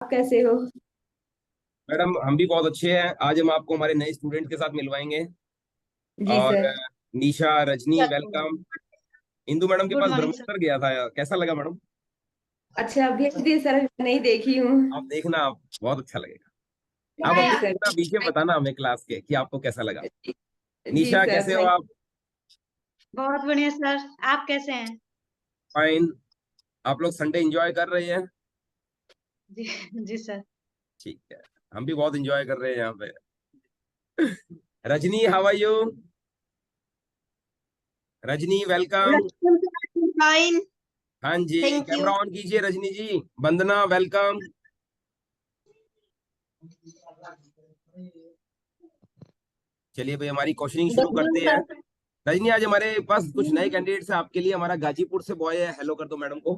आप कैसे हो? मैडम हम भी बहुत अच्छे हैं। आज हम आपको हमारे नए स्टूडेंट के साथ मिलवाएंगे। जी और सर। निशा, रजनी, वेलकम। इंदू मैडम के गुड पास मॉर्निंग सर। ब्रह्मोत्तर गया था, कैसा लगा मैडम? अच्छा, भेज दिए सर, मैं नहीं देखी हूँ। आप देखना, आप बहुत अच्छा लगेगा। आप जी अपना सर। पूरा विषय बताना हमें क्लास के कि आपको कैसा लगा। जी निशा सर, कैसे हो थैंक। आप? बहुत बढ़िया सर। आप कैसे हैं? फाइन। आप लोग संडे एंजॉय कर रहे हैं? जी जी सर। ठीक है। हम भी बहुत एंजॉय कर रहे हैं यहाँ पे। Rajni, how are you? Rajni, welcome. Fine. हाँ जी, थैंक यू। कैमरा ऑन कीजिए रजनी जी। वंदना, वेलकम। चलिए भाई, हमारी क्वेश्चनिंग गुड शुरू आफ्टरनून करते हैं। सर। रजनी, आज हमारे पास कुछ नए कैंडिडेट्स हैं आपके लिए। हमारा गाजीपुर से बॉय है, हेलो कर दो मैडम को।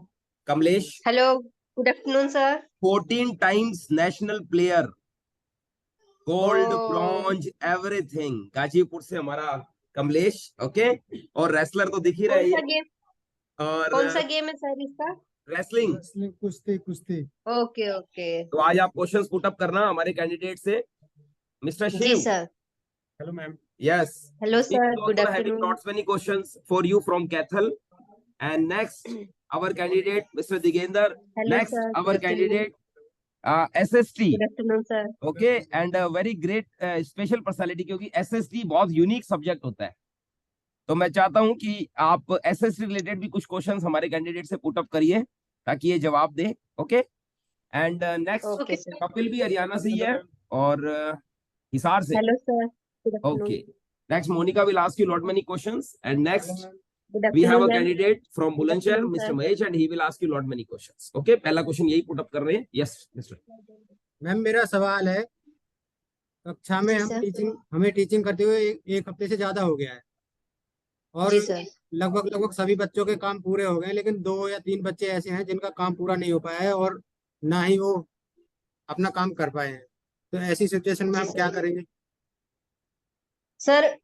Kamlesh. Hello. Good afternoon sir. 14 times national player, gold, oh, bronze, everything. Ghazipur से हमारा कमलेश। ओके। और रेसलर तो दिख ही कौन रहे सा हैं। गेम? और कौन सा गेम है सर इसका? रेसलिंग। कुश्ती कुश्ती। Okay okay. तो आज आप क्वेश्चंस पुट अप करना हमारे कैंडिडेट से। Mister ji Shiv. Sir. Hello ma'am. Yes. Hello We sir, will good also having afternoon. not many questions for you from Cathal. And next, our candidate, Mr. Digender. Hello Next, sir, good our afternoon. candidate, SST. Good afternoon sir. Okay. And very great special personality, क्योंकि SST बहुत unique subject होता है। तो मैं चाहता हूं कि आप SST रिलेटेड भी कुछ क्वेश्चंस हमारे कैंडिडेट से पुट अप करिए ताकि ये जवाब दे। Okay. And next, okay sir. Kapil भी हरियाणा से ही हेलो है। मैम। और हिसार से। Hello sir, good afternoon. Okay. Next, Monica will ask you lot many questions. And hello next, ma'am. Good we have afternoon a ma'am. candidate from good Bulandshahr, afternoon Mr. Sir. Mahesh, and he will ask you lot many questions. Okay. पहला question यही put up कर रहे हैं। Yes, Mr. Ma'am मेरा सवाल है, कक्षा में जी सर। हमें टीचिंग करते हुए एक हफ्ते से ज्यादा हो गया है। और जी सर। लगभग लगभग सभी बच्चों के काम पूरे हो गए हैं, लेकिन 2 या 3 बच्चे ऐसे हैं जिनका काम पूरा नहीं हो पाया है, और ना ही वो अपना काम कर पाए हैं। तो ऐसी सिचुएशन में जी हम क्या सर। करेंगे? सर,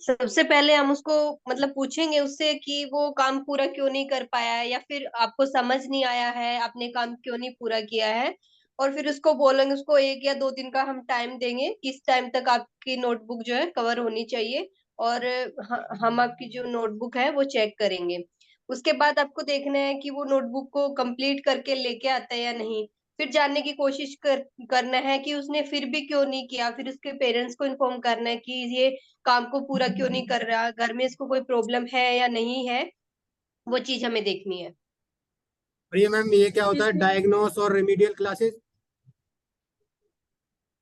सबसे पहले हम उसको मतलब पूछेंगे उससे कि वो काम पूरा क्यों नहीं कर पाया है, या फिर आपको समझ नहीं आया है, आपने काम क्यों नहीं पूरा किया है। और फिर उसको बोलेंगे, उसको 1 या 2 दिन का हम टाइम देंगे, किस टाइम तक आपकी नोटबुक जो है कवर होनी चाहिए। और हम आपकी जो नोटबुक है वो चेक करेंगे। उसके बाद आपको देखना है कि वो नोटबुक को कंप्लीट करके लेके आता है या नहीं। फिर जानने की कोशिश करना है कि उसने फिर भी क्यों नहीं किया। फिर उसके पेरेंट्स को इन्फॉर्म करना है कि ये काम को पूरा क्यों नहीं कर रहा, घर में इसको कोई प्रॉब्लम है या नहीं है। वो चीज हमें देखनी है। और ये मैम, ये क्या होता है, डायग्नोस और remedial classes?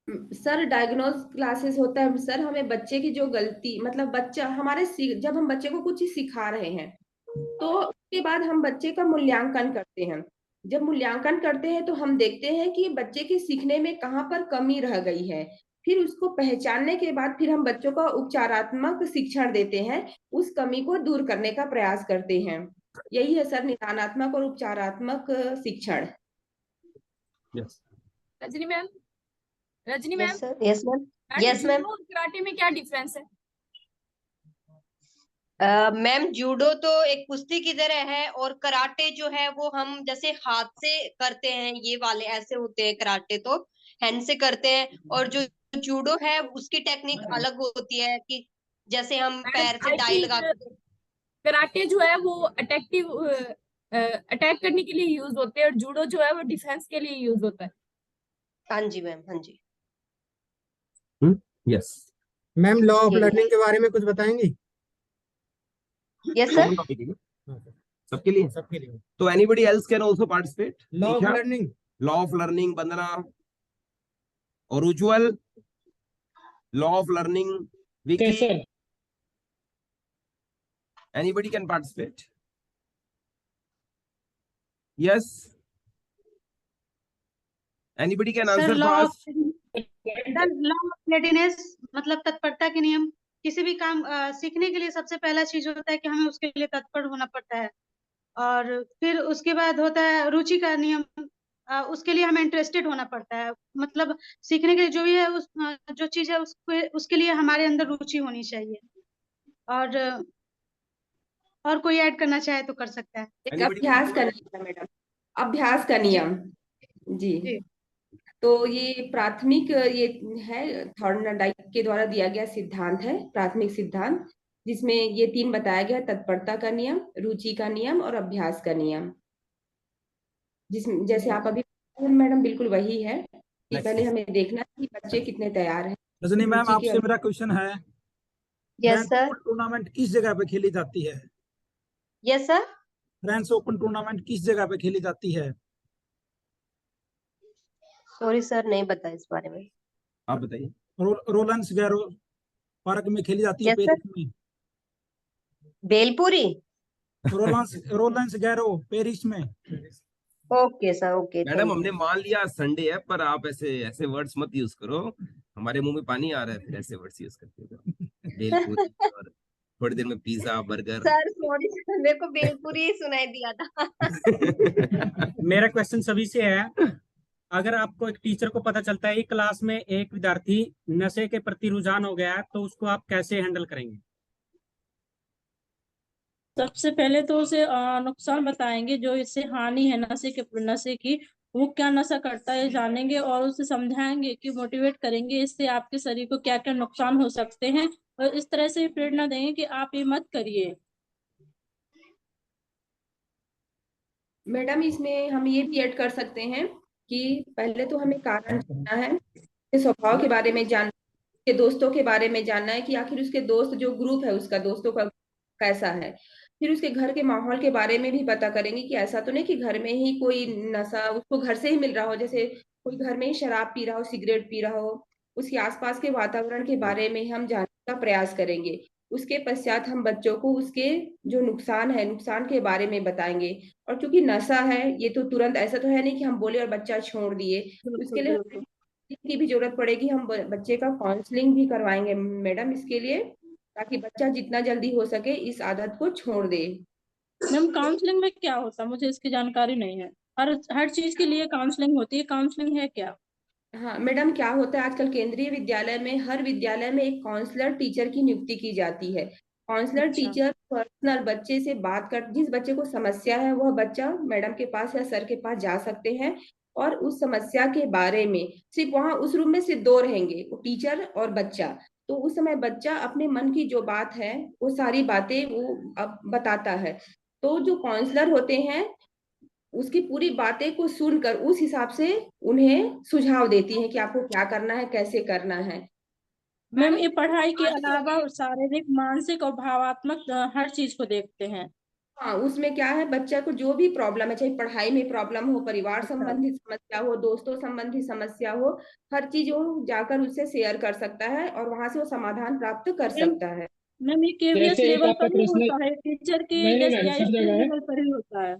Sir, diagnose classes होता है सर, हमें बच्चे की जो गलती, मतलब बच्चा हमारे जब हम बच्चे को कुछ चीज सिखा रहे हैं तो उसके बाद हम बच्चे का मूल्यांकन करते हैं। जब मूल्यांकन करते हैं तो हम देखते हैं कि बच्चे के सीखने में कहाँ पर कमी रह गई है। फिर उसको पहचानने के बाद फिर हम बच्चों का उपचारात्मक शिक्षण देते हैं, उस कमी को दूर करने का प्रयास करते हैं। यही है सर, निदानात्मक और उपचारात्मक शिक्षण। Yes. Rajni ma'am. Rajni ma'am, yes sir. Yes ma'am. Ma'am yes ma'am. Judo और कराटे में क्या डिफरेंस है? मैम, जूडो तो एक कुश्ती की तरह है, और कराटे जो है वो हम जैसे हाथ से करते हैं, ये वाले ऐसे होते हैं। कराटे तो हैंड से करते हैं, और जो जूडो है उसकी टेक्निक अलग होती है कि जैसे हम मैम पैर से आई टाई थिंक लगा के। कराटे जो है वो अटैक करने के लिए यूज होते हैं, और जूडो जो है वो डिफेंस के लिए यूज होता है। हाँ जी मैम, हाँ जी। Yes. मैम लॉ ऑफ ठीक है। लर्निंग के बारे में कुछ बताएंगी? Yes sir. कॉमन टॉपिक है क्या? हाँ सर, सबके लिए। सबके लिए। तो anybody else can also participate. Law of Nisha, learning. Law of learning, Vandana और Ujjwal, law of learning, Vicky. Sir. Anybody can participate. Yes. Anybody can sir, answer law of fast. Law of readiness मतलब तत्परता के नियम। किसी भी काम सीखने के लिए सबसे पहला चीज होता है कि हमें उसके लिए तत्पर होना पड़ता है। और फिर उसके बाद होता है रुचि का नियम। उसके लिए हमें इंटरेस्टेड होना पड़ता है। मतलब सीखने के लिए जो भी है, जो चीज है उसके लिए हमारे अंदर रुचि होनी चाहिए। और और कोई ऐड करना चाहे तो कर सकता है। एक Anybody can अभ्यास do का it. नियम है मैडम। अभ्यास का जी नियम। जी। जी। तो ये प्राथमिक ये है थॉर्नडाइक के द्वारा दिया गया सिद्धांत है, प्राथमिक सिद्धांत, जिसमें ये 3 बताया गया: तत्परता का नियम, रुचि का नियम और अभ्यास का नियम। जिसमें जैसे आप अभी मैडम बिल्कुल वही है कि पहले हमें देखना है कि बच्चे कितने तैयार हैं। रजनी मैम, रुचि के आपसे मेरा क्वेश्चन है, yes friends sir. Open tournament किस जगह पे खेली जाती है? Yes sir. Friends open tournament किस जगह पे खेली जाती है? सॉरी सर, नहीं पता इस बारे में। आप बताइए। रोलंस गैरो पार्क में खेली जाती है, यस सर। पेरिस में। बेलपुरी। रोलंस गैरो पेरिस में। Okay sir, okay, madam thank हमने यू। मान लिया संडे है, पर आप ऐसे ऐसे वर्ड्स मत यूज करो, हमारे मुंह में पानी आ रहा है फिर ऐसे वर्ड्स यूज करते हो। भेलपूरी और थोड़ी देर में pizza burger. Sir sorry sir, मेरे को बेलपुरी ही सुनाई दिया था। मेरा क्वेश्चन सभी से है, अगर आपको एक टीचर को पता चलता है कि क्लास में एक विद्यार्थी नशे के प्रति रुझान हो गया है, तो उसको आप कैसे हैंडल करेंगे? सबसे पहले तो उसे नुकसान बताएंगे, जो इससे हानि है नशे की, वो क्या नशा करता है जानेंगे और उसे समझाएंगे कि मोटिवेट करेंगे इससे आपके शरीर को क्या क्या नुकसान हो सकते हैं, और इस तरह से प्रेरणा देंगे कि आप ये मत करिए। मैडम इसमें हम ये भी ऐड कर सकते हैं कि पहले तो हमें कारण जानना है, उसके स्वभाव के बारे में जानना, उसके दोस्तों के बारे में जानना है कि आखिर उसके दोस्त जो ग्रुप है उसका दोस्तों का कैसा है। फिर उसके घर के माहौल के बारे में भी पता करेंगे कि ऐसा तो नहीं कि घर में ही कोई नशा उसको घर से ही मिल रहा हो, जैसे कोई घर में ही शराब पी रहा हो, सिगरेट पी रहा हो। उसके आसपास के वातावरण के बारे में हम जानने का प्रयास करेंगे। उसके पश्चात हम बच्चों को उसके जो नुकसान है, नुकसान के बारे में बताएंगे। और क्योंकि नशा है, ये तो तुरंत ऐसा तो है नहीं कि हम बोले और बच्चा छोड़ दिए। उसके बिल्कुल लिए बिल्कुल। की भी जरूरत पड़ेगी, हम बच्चे का काउंसलिंग भी करवाएंगे मैडम इसके लिए, ताकि बच्चा जितना जल्दी हो सके इस आदत को छोड़ दे। मैम काउंसलिंग में क्या होता है, मुझे इसकी जानकारी नहीं है। हर हर चीज के लिए काउंसलिंग होती है, काउंसलिंग है क्या? हाँ मैडम, क्या होता है आजकल केंद्रीय विद्यालय में हर विद्यालय में एक काउंसलर टीचर की नियुक्ति की जाती है। काउंसलर अच्छा। टीचर पर्सनल बच्चे से बात कर, जिस बच्चे को समस्या है वह बच्चा मैडम के पास या सर के पास जा सकते हैं, और उस समस्या के बारे में सिर्फ वहां उस रूम में सिर्फ 2 रहेंगे, वो टीचर और बच्चा। तो उस समय बच्चा अपने मन की जो बात है वो सारी बातें वो अब बताता है। तो जो काउंसलर होते हैं उसकी पूरी बातें को सुनकर उस हिसाब से उन्हें सुझाव देती है कि आपको क्या करना है, कैसे करना है। मैम ये पढ़ाई के अलावा शारीरिक, मानसिक और भावात्मक हर चीज को देखते हैं। हाँ, उसमें क्या है, बच्चा को जो भी प्रॉब्लम है, चाहे पढ़ाई में प्रॉब्लम हो, परिवार अच्छा। संबंधी समस्या हो, दोस्तों संबंधी समस्या हो, हर चीज वो जाकर उससे शेयर कर सकता है और वहां से वो समाधान प्राप्त कर मैम सकता है। मैम ये केवीएस जैसे एक लेवल आपका पर ही पर्सनल, होता है, टीचर के नहीं नहीं जैसे मैम या सब स्कूल जगह है, लेवल पर ही होता है?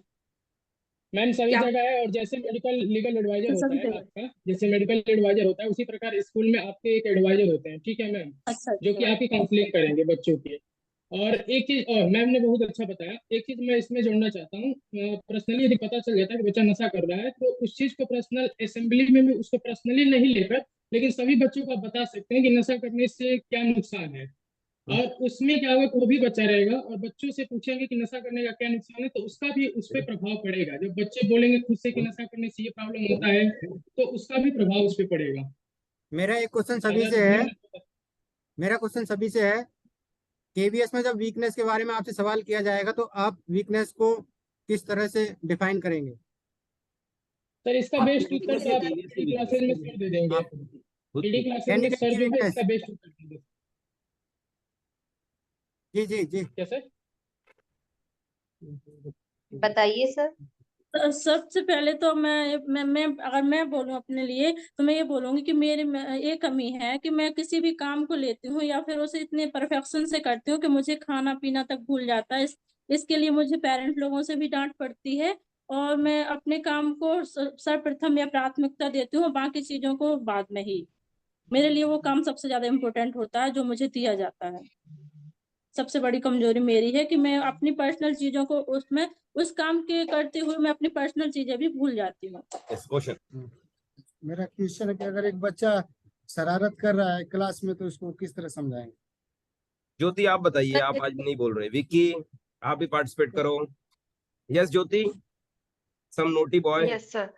मैम सभी क्या? जगह है। और जैसे मेडिकल लीगल एडवाइजर तो होता सभी है जगह। आपका, जैसे मेडिकल एडवाइजर होता है, उसी प्रकार स्कूल में आपके एक एडवाइजर होते हैं, ठीक है मैम, अच्छा जो कि अच्छा। आपकी काउंसलिंग करेंगे बच्चों की। और एक चीज और मैम ने बहुत अच्छा बताया, एक चीज मैं इसमें जोड़ना चाहता हूँ। पर्सनली यदि पता चल जाता है कि बच्चा नशा कर रहा है, तो उस चीज को पर्सनल असेंबली में भी उसको पर्सनली नहीं लेकर, लेकिन सभी बच्चों को आप बता सकते हैं कि नशा करने से क्या नुकसान है। और उसमें क्या होगा, वो भी बच्चा रहेगा और बच्चों से पूछेंगे कि नशा करने का क्या नुकसान है, तो उसका भी उस पर प्रभाव पड़ेगा। जब बच्चे बोलेंगे खुद से कि नशा करने से ये प्रॉब्लम होता है, तो उसका भी प्रभाव उस पर पड़ेगा। मेरा एक क्वेश्चन सभी अगर से है, मैम, मेरा क्वेश्चन सभी से है, केवीएस में जब वीकनेस के बारे में आपसे सवाल किया जाएगा तो आप वीकनेस को किस तरह से डिफाइन करेंगे? सर इसका बेस्ट उत्तर तो आपको केवीएस की पीडी क्लासेज में सर दे देंगे। आप खुद पीडी की क्लासेज में कैंडिडेट सर की जो है वीकनेस। इसका बेस्ट उत्तर देंगे। जी जी जी। क्या सर? बताइए सर। तो सबसे पहले तो मैं अगर मैं बोलूं अपने लिए, तो मैं ये बोलूंगी कि मेरे में ये कमी है कि मैं किसी भी काम को लेती हूँ या फिर उसे इतने परफेक्शन से करती हूँ कि मुझे खाना पीना तक भूल जाता है। इसके लिए मुझे पेरेंट लोगों से भी डांट पड़ती है, और मैं अपने काम को सर्वप्रथम या प्राथमिकता देती हूँ, बाकी चीजों को बाद में ही। मेरे लिए वो काम सबसे ज्यादा इम्पोर्टेंट होता है जो मुझे दिया जाता है। सबसे बड़ी कमजोरी मेरी है कि मैं अपनी पर्सनल चीजों को उसमें उस काम के करते हुए मैं अपनी पर्सनल चीजें भी भूल जाती हूँ। क्वेश्चन। मेरा क्वेश्चन है कि अगर एक बच्चा शरारत कर रहा है क्लास में तो उसको किस तरह समझाएंगे? ज्योति आप बताइए, आप आज नहीं बोल रहे। विक्की आप भी पार्टिसिपेट करो। यस ज्योति, सम नोटी बॉय। Yes sir.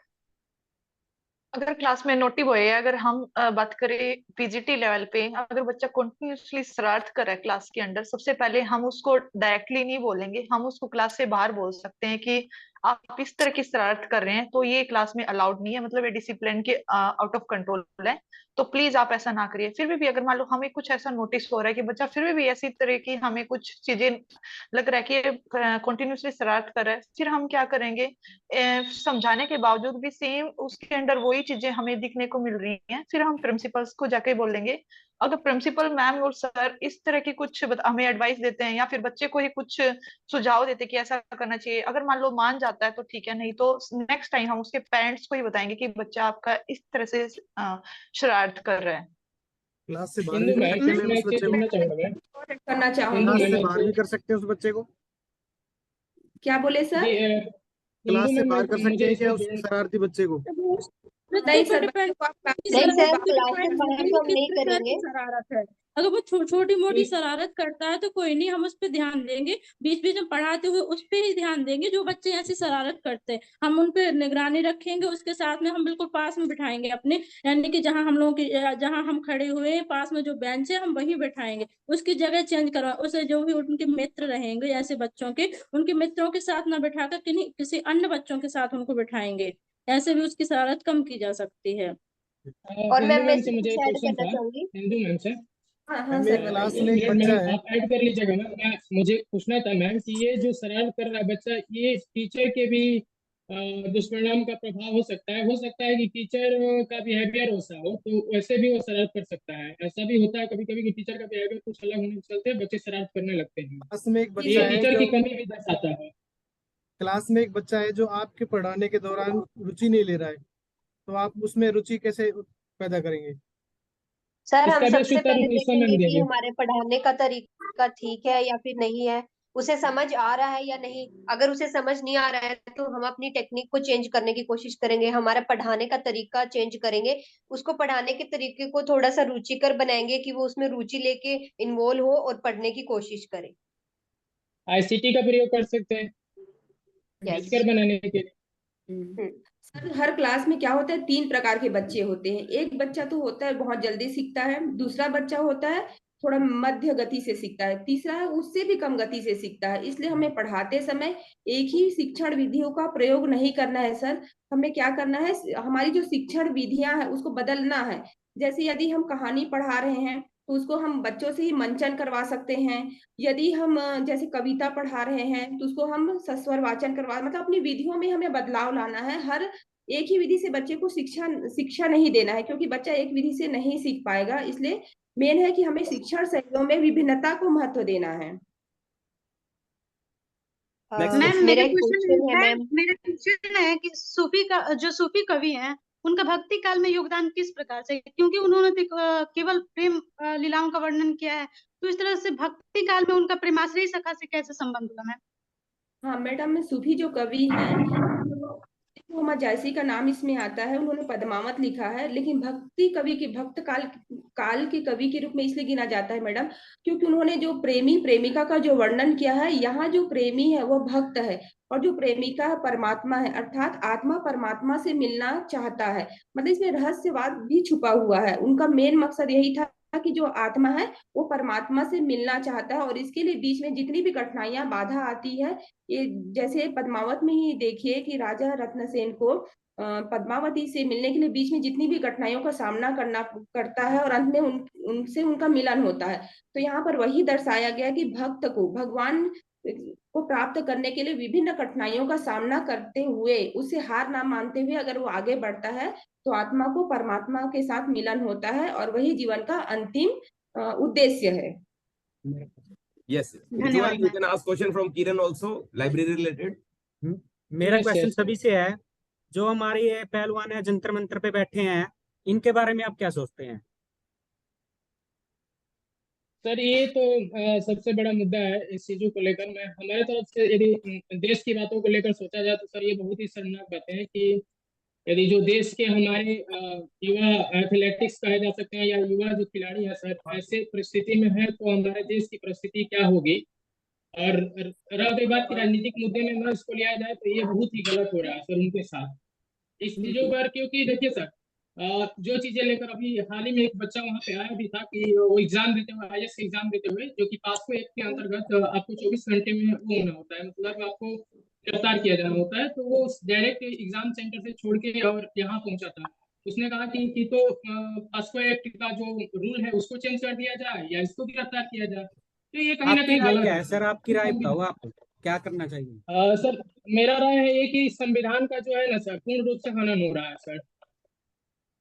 अगर क्लास में नोटी बॉय है, अगर हम बात करें पीजीटी लेवल पे, अगर बच्चा कंटिन्यूअसली शरारत कर रहा है क्लास के अंदर, सबसे पहले हम उसको डायरेक्टली नहीं बोलेंगे, हम उसको क्लास से बाहर बोल सकते हैं कि आप इस तरह की शरारत कर रहे हैं तो ये क्लास में अलाउड नहीं है, मतलब ये डिसिप्लिन के आउट ऑफ कंट्रोल है, तो प्लीज आप ऐसा ना करिए। फिर भी अगर मान लो हमें कुछ ऐसा नोटिस हो रहा है कि बच्चा फिर भी ऐसी तरह की, हमें कुछ चीजें लग रहा है कि कंटिन्यूअसली शरारत कर रहा है, फिर हम क्या करेंगे, समझाने के बावजूद भी सेम उसके अंदर वही चीजें हमें दिखने को मिल रही हैं, फिर हम प्रिंसिपल्स को जाके बोलेंगे। अगर प्रिंसिपल मैम और सर इस तरह की कुछ हमें एडवाइस देते हैं या फिर बच्चे को ही कुछ सुझाव देते हैं कि ऐसा करना चाहिए, अगर मान लो मान जाता है तो ठीक है, नहीं तो नेक्स्ट टाइम हम उसके पेरेंट्स को ही बताएंगे कि बच्चा आपका इस तरह से शरारत कर रहा है। क्लास से बाहर भी हिंदू कर मैम, सकते हैं मैम मैं उस एक चीज बच्चे को? बोलना चाहूंगा मैम। करना हिंदू चाहूंगी। क्लास से मैम बाहर भी कर सकते हैं उस बच्चे को? क्या बोले जी, सर? हिंदू क्लास से मैम बाहर कर सकते मुझे हैं क्या इसमें उस जोड़ना। शरारती बच्चे को? बच्चे नहीं पर सर, डिपेंड बच्चे को आप क्लास कि नहीं से सर सर, उसके क्लास डिपेंड से करता बाहर है तो कि हम नहीं किस तरह की करेंगे। शरारत है। अगर वो छोटी मोटी शरारत करता है तो कोई नहीं, हम उस पर ध्यान देंगे, बीच बीच में पढ़ाते हुए उस पर ही ध्यान देंगे। जो बच्चे ऐसी शरारत करते हैं हम उन पे निगरानी रखेंगे, उसके साथ में हम बिल्कुल पास में बिठाएंगे अपने, यानी कि जहाँ हम लोगों की जहाँ हम खड़े हुए हैं पास में जो बेंच है हम वहीं बैठाएंगे, उसकी जगह चेंज करवा, उसे जो भी उनके मित्र रहेंगे ऐसे बच्चों के, उनके मित्रों के साथ ना बैठाकर किसी अन्य बच्चों के साथ उनको बिठाएंगे। ऐसे भी उसकी शरारत कम की जा सकती है। और हिंदू मैम मैं मैम से इसमें मुझे कुछ एक ऐड क्वेश्चन करना था, चाहूंगी। हिंदू मैम से। हाँ हाँ मैम सर एक क्लास में बताइए। एक एक बच्चा मैम है। आप ऐड कर लीजिएगा मैम। मुझे पूछना था मैम कि ये जो शरारत कर रहा है बच्चा, ये टीचर के भी दुष्परिणाम का प्रभाव हो सकता है कि टीचर का बिहेवियर वैसा हो तो वैसे भी वो शरारत कर सकता है। ऐसा भी होता है कभी कभी कि टीचर का बिहेवियर कुछ अलग होने के चलते बच्चे शरारत करने लगते हैं, क्लास में एक जी ये बच्चा सर। है टीचर जो की कमी भी दर्शाता है। क्लास में एक बच्चा है जो आपके पढ़ाने के दौरान रुचि नहीं ले रहा है, तो आप उसमें रुचि कैसे पैदा करेंगे? सर हम इसका बेस्ट सबसे उत्तर पहले निशा देखेंगे मैम कि देंगे। हमारे पढ़ाने का तरीका ठीक है या फिर नहीं है, उसे समझ आ रहा है या नहीं। अगर उसे समझ नहीं आ रहा है तो हम अपनी टेक्निक को चेंज करने की कोशिश करेंगे, हमारा पढ़ाने का तरीका चेंज करेंगे, उसको पढ़ाने के तरीके को थोड़ा सा रुचिकर बनाएंगे कि वो उसमें रुचि लेके इन्वॉल्व हो और पढ़ने की कोशिश करे। आईसीटी का प्रयोग कर सकते हैं यस। बेहतर बनाने के लिए। सर हर क्लास में क्या होता है, 3 प्रकार के बच्चे होते हैं। एक बच्चा तो होता है बहुत जल्दी सीखता है, दूसरा बच्चा होता है थोड़ा मध्य गति से सीखता है, तीसरा है उससे भी कम गति से सीखता है। इसलिए हमें पढ़ाते समय एक ही शिक्षण विधियों का प्रयोग नहीं करना है सर। हमें क्या करना है, हमारी जो शिक्षण विधियां है उसको बदलना है। जैसे यदि हम कहानी पढ़ा रहे हैं तो उसको हम बच्चों से ही मंचन करवा सकते हैं। यदि हम जैसे कविता पढ़ा रहे हैं तो उसको हम सस्वर वाचन करवा, मतलब अपनी विधियों में हमें बदलाव लाना है। हर एक ही विधि से बच्चे को शिक्षा शिक्षा नहीं देना है, क्योंकि बच्चा एक विधि से नहीं सीख पाएगा। इसलिए मेन है कि हमें शिक्षण शैलियों में विभिन्नता को महत्व देना है। Next ma'am question. मेरा मेरा एक क्वेश्चन क्वेश्चन है है, मैम। मेरा क्वेश्चन है कि सूफी कवि हैं, उनका भक्ति काल में योगदान किस प्रकार से, क्योंकि उन्होंने तो केवल प्रेम लीलाओं का वर्णन किया है, तो इस तरह से भक्ति काल में उनका प्रेमाश्रयी सखा से कैसे संबंध हुआ मैम? हाँ मैडम, सूफी जो कवि हैं मोहम्मद जायसी का नाम इसमें आता है। उन्होंने पद्मावत लिखा है, लेकिन भक्ति कवि के भक्त काल के कवि के रूप में इसलिए गिना जाता है मैडम, क्योंकि उन्होंने जो प्रेमी प्रेमिका का जो वर्णन किया है, यहाँ जो प्रेमी है वो भक्त है और जो प्रेमिका परमात्मा है, अर्थात आत्मा परमात्मा से मिलना चाहता है। मतलब इसमें रहस्यवाद भी छुपा हुआ है। उनका मेन मकसद यही था कि जो आत्मा है वो परमात्मा से मिलना चाहता है, और इसके लिए बीच में जितनी भी कठिनाइयां बाधा आती है, ये जैसे पद्मावत में ही देखिए कि राजा रत्नसेन को पद्मावती से मिलने के लिए बीच में जितनी भी कठिनाइयों का सामना करना करता है और अंत में उनसे उनका मिलन होता है। तो यहाँ पर वही दर्शाया गया कि भक्त को भगवान को प्राप्त करने के लिए विभिन्न कठिनाइयों का सामना करते हुए, उसे हार ना मानते हुए अगर वो आगे बढ़ता है तो आत्मा को परमात्मा के साथ मिलन होता है, और वही जीवन का अंतिम उद्देश्य है। Yes, धन्यवाद Ujjwal, you ma'am. can ask question from Kiran also, library related. मेरा यस क्वेश्चन यस। सभी से है, जो हमारे ये पहलवान है जंतर मंतर पे बैठे हैं, इनके बारे में आप क्या सोचते हैं? सर ये तो सबसे बड़ा मुद्दा है इस चीजों को लेकर। मैं हमारे तरफ से यदि देश की बातों को लेकर सोचा जाए तो सर ये बहुत ही शर्मनाक बातें हैं कि यदि जो देश के हमारे युवा एथलेटिक्स कहे जा सकते हैं या युवा जो खिलाड़ी है सर, ऐसे परिस्थिति में है तो हमारे देश की परिस्थिति क्या होगी। और रह गई बात की राजनीतिक मुद्दे में न इसको लिया जाए तो ये बहुत ही गलत हो रहा है सर उनके साथ इस चीजों पर। क्योंकि देखिए सर, जो चीजें लेकर अभी हाल ही में एक बच्चा वहां पे आया भी था कि वो एग्जाम देते हुए, आईएएस एग्जाम देते हुए, जो कि पास्को एक्ट के अंतर्गत आपको 24 घंटे में वो होना होता है, मतलब आपको गिरफ्तार किया जाना होता है, तो वो डायरेक्ट एग्जाम सेंटर से छोड़ के और यहाँ पहुंचा था। उसने कहा कि तो पास्को एक्ट का जो रूल है उसको चेंज कर दिया जाए या इसको गिरफ्तार किया जाए, तो ये कहीं ना आपकी कहीं राय गलत क्या है है सर। सर? आपकी राय बताओ, आप क्या करना चाहिए? सर मेरा राय है ये कि संविधान का जो है ना सर, पूर्ण रूप से हनन हो रहा है सर।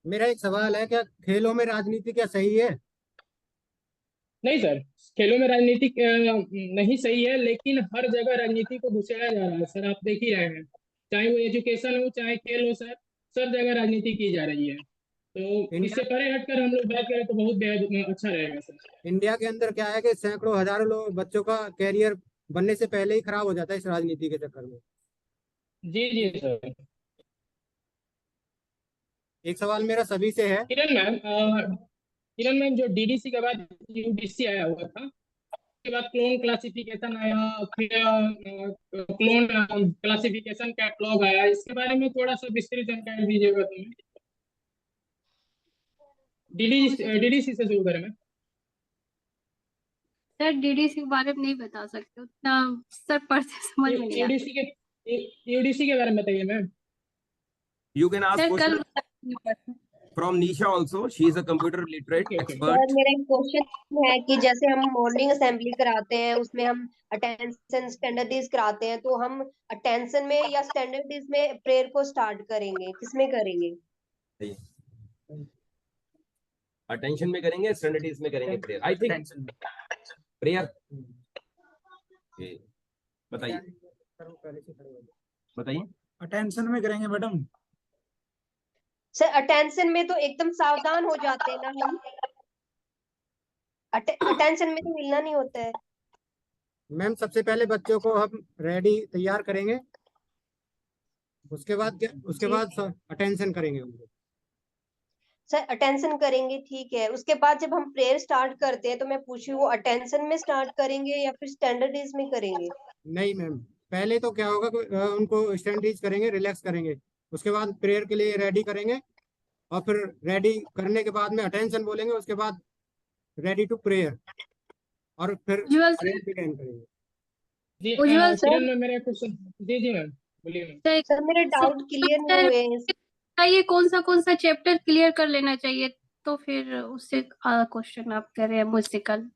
मेरा एक सवाल है, क्या खेलों में राजनीति क्या सही है? नहीं सर, खेलों में राजनीति नहीं सही है, लेकिन हर जगह राजनीति को घुसाया जा रहा है सर, आप देख ही रहे हैं, चाहे वो एजुकेशन हो चाहे खेल हो सर, सब जगह राजनीति की जा रही है। तो इंडिया इससे परे हटकर हम लोग बात करें तो बहुत बेहद अच्छा रहेगा सर। इंडिया के अंदर क्या है कि सैकड़ों हजारों लोग बच्चों का कैरियर बनने से पहले ही खराब हो जाता है इस राजनीति के चक्कर में। जी जी सर। एक सवाल मेरा सभी से है। किरण मैम जो डीडीसी के बाद यूडीसी आया हुआ था, उसके बाद क्लोन क्लासिफिकेशन आया, फिर क्लोन क्लासिफिकेशन कैटलॉग आया, इसके बारे में थोड़ा सा विस्तृत जानकारी दीजिएगा तुम्हें। डीडीसी से शुरू करें मैम। सर डीडीसी के बारे में नहीं बता सकते उतना, सर पढ़ते समझ में नहीं आता। यूडीसी के बारे में बताइए ma'am. You can ask sir कल question from Nisha also. She is a computer literate expert. Sir मेरा एक क्वेश्चन है कि जैसे हम मॉर्निंग असेंबली कराते हैं उसमें हम अटेंशन स्टैंडर्डीज कराते हैं, तो हम अटेंशन में या स्टैंडर्डीज में प्रेयर को स्टार्ट करेंगे, किसमें करेंगे? अटेंशन में करेंगे, स्टैंडर्डीज में करेंगे, प्रेयर आई थिंक प्रेयर। बताइए बताइए। अटेंशन में करेंगे मैडम। सर अटेंशन में तो एकदम सावधान हो जाते हैं ना हम, अटेंशन में तो मिलना नहीं होता है। मैम सबसे पहले बच्चों को हम रेडी तैयार करेंगे, उसके बाद अटेंशन करेंगे उनको। सर अटेंशन करेंगे ठीक है, उसके बाद जब हम प्रेयर स्टार्ट करते हैं तो मैं पूछी वो अटेंशन में स्टार्ट करेंगे या फिर स्टैंडर्डीज में करेंगे? नहीं मैम, पहले तो क्या होगा कि उनको स्टैंडर्डीज करेंगे, रिलैक्स करेंगे, उसके बाद प्रेयर के लिए रेडी करेंगे, और फिर रेडी करने के बाद में अटेंशन बोलेंगे, उसके बाद रेडी टू प्रेयर, और फिर प्रेयर बिगिन करेंगे। जी उज्जवल सर, किरण मैम मेरा क्वेश्चन। जी जी मैम बोलिए मैम। सर मेरे डाउट क्लियर नहीं हुए। ये कौन सा चैप्टर क्लियर कर लेना चाहिए, तो फिर उससे क्वेश्चन आप कर रहे हैं मुझसे कल।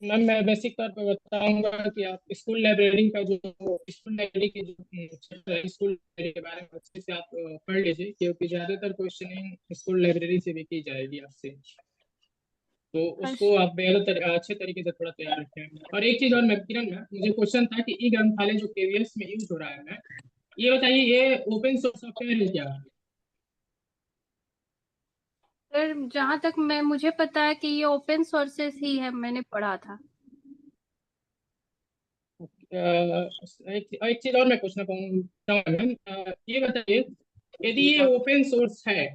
मैम मैं बेसिक तौर पर बताऊंगा कि आप स्कूल लाइब्रेरी का जो स्कूल लाइब्रेरी के जो स्कूल लाइब्रेरी के बारे में अच्छे से आप पढ़ लीजिए, क्योंकि ज्यादातर क्वेश्चनिंग स्कूल लाइब्रेरी से भी की जाएगी आपसे, तो उसको आप बेहद अच्छे तरीके से थोड़ा तैयार रखें। और एक चीज और मैं किरण मैम, मुझे क्वेश्चन था कि ई ग्रंथालय जो केवीएस में यूज हो रहा है, ये बताइए ये ओपन सोर्स सॉफ्टवेयर है क्या? सर जहाँ तक मुझे पता है कि ये ओपन सोर्सेस ही है, मैंने पढ़ा था। एक चीज और मैं पूछना चाहूंगा मैम, ये बताइए यदि ये ओपन सोर्स है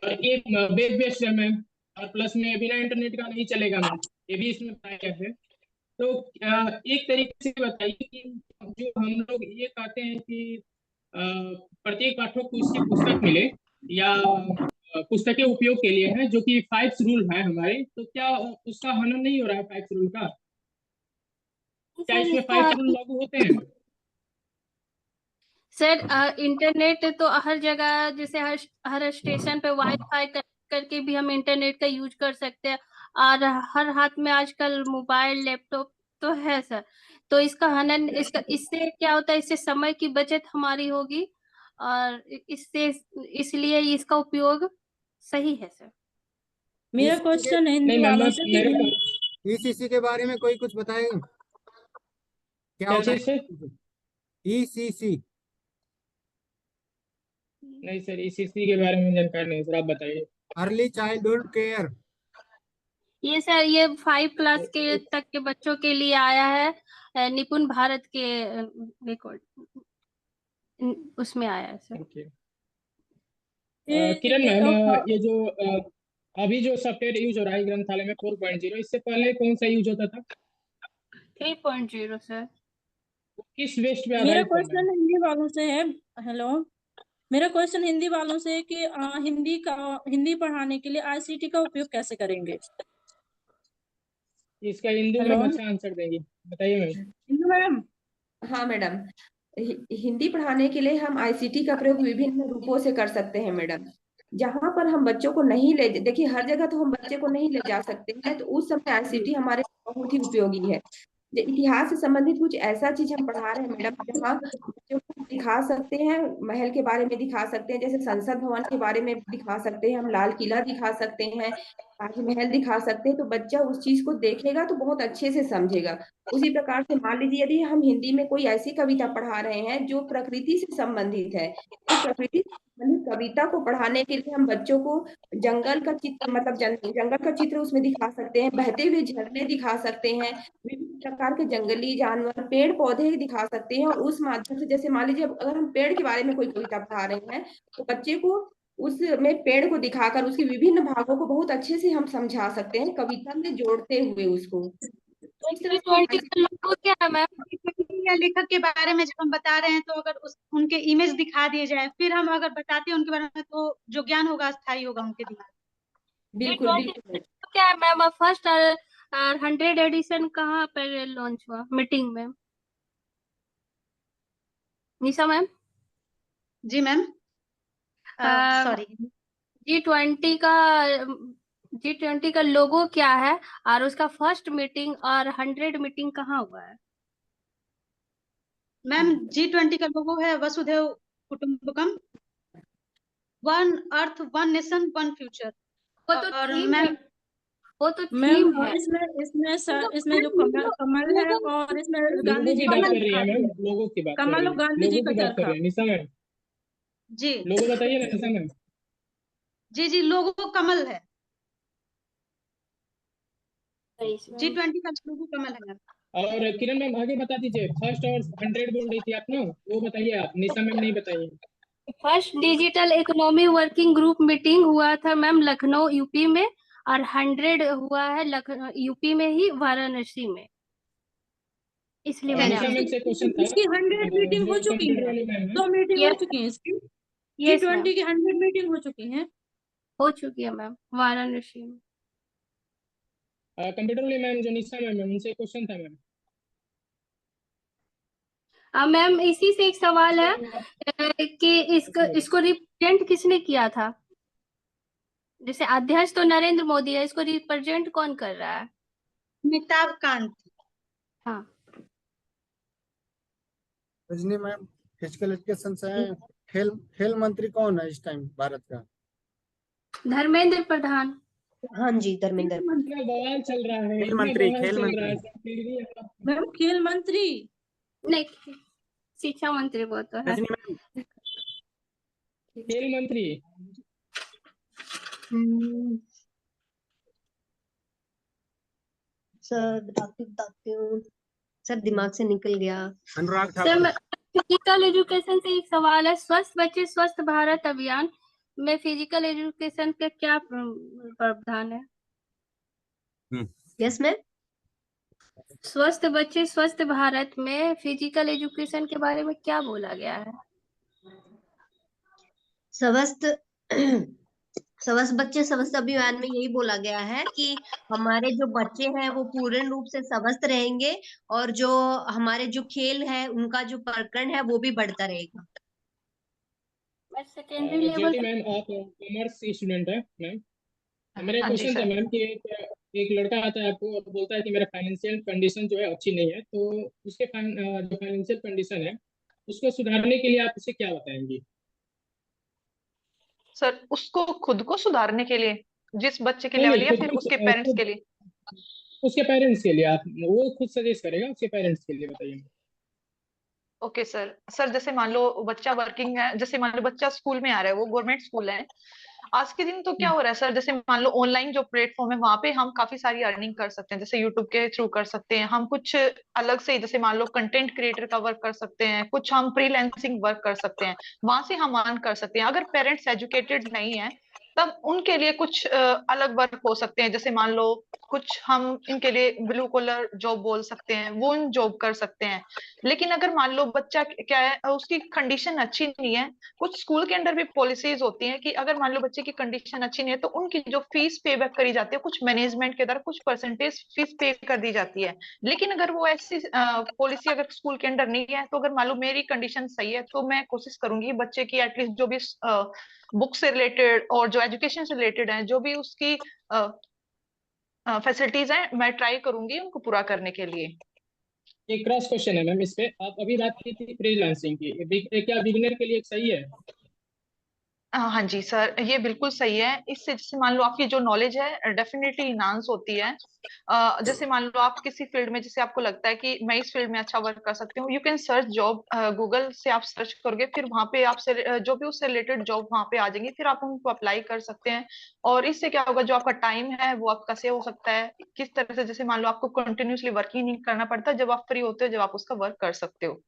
और ये वेब बेस्ड है मैम, और प्लस में बिना इंटरनेट का नहीं चलेगा मैम, ये भी इसमें बताया गया है, तो एक तरीके से बताइए कि जो हम लोग ये कहते हैं कि प्रत्येक पाठक को उसकी पुस्तक मिले या पुस्तकें उपयोग के लिए है, जो कि 5 रूल है हमारे, तो क्या उसका हनन नहीं हो रहा है 5 रूल का? क्या इसमें 5 रूल लागू होते हैं? सर इंटरनेट तो हर जगह, जैसे हर स्टेशन पे वाईफाई करके भी हम इंटरनेट का यूज कर सकते हैं, और हर हाथ में आजकल मोबाइल लैपटॉप तो है सर। तो इसका हनन, इससे क्या होता है, इससे समय की बचत हमारी होगी, और इसलिए इसका उपयोग सही है सर। मेरा क्वेश्चन है हिंदी वालों से कि ईसीसी के बारे में कोई कुछ बताएगा क्या होता है ईसीसी? नहीं सर, ईसीसी के बारे में जानकारी नहीं सर, आप बताइए। अर्ली चाइल्डहुड केयर, ये सर ये 5 क्लास के तक के बच्चों के लिए आया है, निपुण भारत के रिकॉर्ड उसमें आया है सर। किरण मैम ये जो अभी जो सॉफ्टवेयर यूज हो रहा है ग्रंथालय में 4.0, इससे पहले कौन सा यूज होता था? 3.0 सर। किस वेस्ट पे मेरा आधारित क्वेश्चन हिंदी वालों से है। हेलो मेरा क्वेश्चन हिंदी वालों से है कि हिंदी पढ़ाने के लिए ICT का उपयोग कैसे करेंगे? इसका हिंदी में हेलो अच्छा आंसर देंगी, बताइए मैम। हिंदू मैम। हाँ मैडम, हिंदी पढ़ाने के लिए हम आईसीटी का प्रयोग विभिन्न रूपों से कर सकते हैं मैडम। जहाँ पर हम बच्चों को नहीं ले, देखिए हर जगह तो हम बच्चे को नहीं ले जा सकते हैं, तो उस समय आईसीटी हमारे बहुत ही उपयोगी है। इतिहास से संबंधित कुछ ऐसा चीज हम पढ़ा रहे हैं मैडम, जहाँ बच्चों को दिखा सकते हैं, महल के बारे में दिखा सकते हैं, जैसे संसद भवन के बारे में दिखा सकते हैं, हम लाल किला दिखा सकते हैं, ताजमहल दिखा सकते हैं, तो बच्चा उस चीज को देखेगा तो बहुत अच्छे से समझेगा। उसी प्रकार से मान लीजिए यदि हम हिंदी में कोई ऐसी कविता पढ़ा रहे हैं जो प्रकृति से संबंधित है, तो प्रकृति से संबंधित कविता को पढ़ाने के लिए हम बच्चों को जंगल का चित्र, मतलब जंगल का चित्र उसमें दिखा सकते हैं, बहते हुए झरने दिखा सकते हैं, विभिन्न प्रकार के जंगली जानवर, पेड़ पौधे दिखा सकते हैं। और उस माध्यम से, जैसे मान लीजिए अगर हम पेड़ के बारे में कोई कविता पढ़ा रहे हैं, तो बच्चे को उसमें पेड़ को दिखाकर उसके विभिन्न भागों को बहुत अच्छे से हम समझा सकते हैं, कविता में जोड़ते हुए उसको। तो इस तरह से क्या है मैम? या लेखक के बारे में जब हम बता रहे हैं, तो अगर उनके इमेज दिखा दिए जाए, फिर हम अगर बताते हैं उनके बारे में, तो जो ज्ञान होगा स्थायी होगा उनके दिमाग में। बिल्कुल बिल्कुल। क्या है मैम? फर्स्ट 100 एडिशन कहाँ पर लॉन्च हुआ? मीटिंग में निशा मैम? जी मैम, सॉरी। G20 का लोगो क्या है और उसका फर्स्ट मीटिंग और 100 मीटिंग कहाँ हुआ है? मैम G20 का लोगो है वसुधैव कुटुंबकम, one earth one nation one future. वो तो और थीम है, मैम वो तो मैम थीम है। इसमें जो कमल है और इसमें गांधी लोगों जी की का बात कर रही है मैम, लोगों की बात कर कमल रही और है, गांधी जी लोगों का की बात कर चरखा। रही है निशा मैम। जी लोगो बताइए ना निशा मैम। जी जी, लोगो कमल है, G20 का लोगो कमल है मैम। और किरण मैम आगे बता दीजिए, फर्स्ट और 100 बोल रही थी आप ना, वो बताइए आप, निशा मैम नहीं बताइए। First digital economy working group meeting हुआ था मैम लखनऊ यूपी में, और 100 हुआ है यूपी में ही, वाराणसी में, इसलिए मैंने निशा मैम से क्वेश्चन था, इसकी 100 मीटिंग हो जो चुकी कंप्यूटर है, वाली मैम है। 2 मीटिंग हो चुकी है इसकी। यस मैम, G20 की 100 मीटिंग हो चुकी है। हो चुकी है मैम वाराणसी में। कंप्यूटर वाली मैम जो निशा मैम है, उनसे क्वेश्चन था मैम। मैम इसी से एक सवाल है कि इसको रिप्रेजेंट किसने किया था? जैसे अध्यक्ष तो नरेंद्र मोदी है, इसको रिप्रेजेंट कौन कर रहा है? अमिताभ कांत। हाँ रजनी मैम फिजिकल एजुकेशन से हैं। खेल मंत्री कौन है इस टाइम भारत का? धर्मेंद्र प्रधान। हाँ जी, धर्मेंद्र। इतना बवाल चल रहा है, खेल इतना मंत्री, बवाल खेल चल रहा है, मंत्री। सब फिर भी आप- मैम खेल मंत्री नहीं, शिक्षा मंत्री वो तो है। रजनी मैम खेल मंत्री। सर बताती हूँ, सर दिमाग से निकल गया। अनुराग सर ठाकुर। फिजिकल एजुकेशन से एक सवाल है, स्वस्थ बच्चे स्वस्थ भारत अभियान में फिजिकल एजुकेशन का क्या प्रावधान है? Yes ma'am. स्वस्थ बच्चे स्वस्थ भारत में फिजिकल एजुकेशन के बारे में क्या बोला गया है? स्वस्थ बच्चे स्वस्थ अभियान में यही बोला गया है कि हमारे जो बच्चे हैं वो पूर्ण रूप से स्वस्थ रहेंगे, और जो हमारे जो खेल है उनका जो प्रकरण है वो भी बढ़ता रहेगा। सेकेंडरी लेवल ज्योति मैम आप कॉमर्स स्टूडेंट है मैम, मेरा हाँ जी क्वेश्चन था सर। मैम कि एक लड़का आता है आपको और बोलता है कि मेरा फाइनेंशियल कंडीशन जो है अच्छी नहीं है, तो उसके जो फाइनेंशियल कंडीशन है उसको सुधारने के लिए आप उसे क्या बताएंगे? सर उसको खुद को सुधारने के लिए, जिस बच्चे के नहीं लेवल, नहीं, या खुद फिर को उसके पेरेंट्स के लिए? उसके पेरेंट्स के लिए, आप वो खुद सजेस्ट करेगा, उसके पेरेंट्स के लिए बताइए। Okay sir. सर जैसे मान लो बच्चा वर्किंग है, जैसे मान लो बच्चा स्कूल में आ रहा है, वो गवर्नमेंट स्कूल है, आज के दिन तो क्या हो रहा है सर, जैसे मान लो ऑनलाइन जो प्लेटफॉर्म है वहां पे हम काफी सारी अर्निंग कर सकते हैं, जैसे यूट्यूब के थ्रू कर सकते हैं, हम कुछ अलग से जैसे मान लो कंटेंट क्रिएटर का वर्क कर सकते हैं, कुछ हम फ्रीलांसिंग वर्क कर सकते हैं, वहां से हम अर्न कर सकते हैं। अगर पेरेंट्स एजुकेटेड नहीं है तब उनके लिए कुछ अलग वर्क हो सकते हैं। जैसे मान लो कुछ हम इनके लिए ब्लू कॉलर जॉब बोल सकते हैं, वो इन जॉब कर सकते हैं। लेकिन अगर मान लो बच्चा क्या है, उसकी कंडीशन अच्छी नहीं है, कुछ स्कूल के अंदर भी पॉलिसीज होती हैं कि अगर मान लो बच्चे की कंडीशन अच्छी नहीं है तो उनकी जो फीस पे बैक करी जाती है, कुछ मैनेजमेंट के द्वारा कुछ परसेंटेज फीस पे कर दी जाती है। लेकिन अगर वो ऐसी पॉलिसी अगर स्कूल के अंदर नहीं है, तो अगर मान लो मेरी कंडीशन सही है तो मैं कोशिश करूंगी बच्चे की एटलीस्ट जो भी बुक से रिलेटेड और जो एजुकेशन से रिलेटेड है, जो भी उसकी फैसिलिटीज हैं, मैं ट्राई करूंगी उनको पूरा करने के लिए। एक क्रॉस क्वेश्चन है मैम इस पे, आप अभी बात की थी फ्रीलांसिंग की, क्या बिगिनर के लिए सही है? हाँ जी सर, ये बिल्कुल सही है। इससे जैसे मान लो आपकी जो नॉलेज है डेफिनेटली इनहांस होती है। जैसे मान लो आप किसी फील्ड में, जैसे आपको लगता है कि मैं इस फील्ड में अच्छा वर्क कर सकती हूँ, you can search job, Google से आप सर्च करोगे, फिर वहां पे आपसे जो भी उससे रिलेटेड जॉब वहां पे आ जाएंगी, फिर आप उनको अप्लाई कर सकते हैं। और इससे क्या होगा, जो आपका टाइम है वो आपका सेव हो सकता है। किस तरह से, जैसे मान लो आपको कंटिन्यूसली वर्क ही नहीं करना पड़ता, जब आप फ्री होते हो जब आप उसका वर्क कर सकते हो।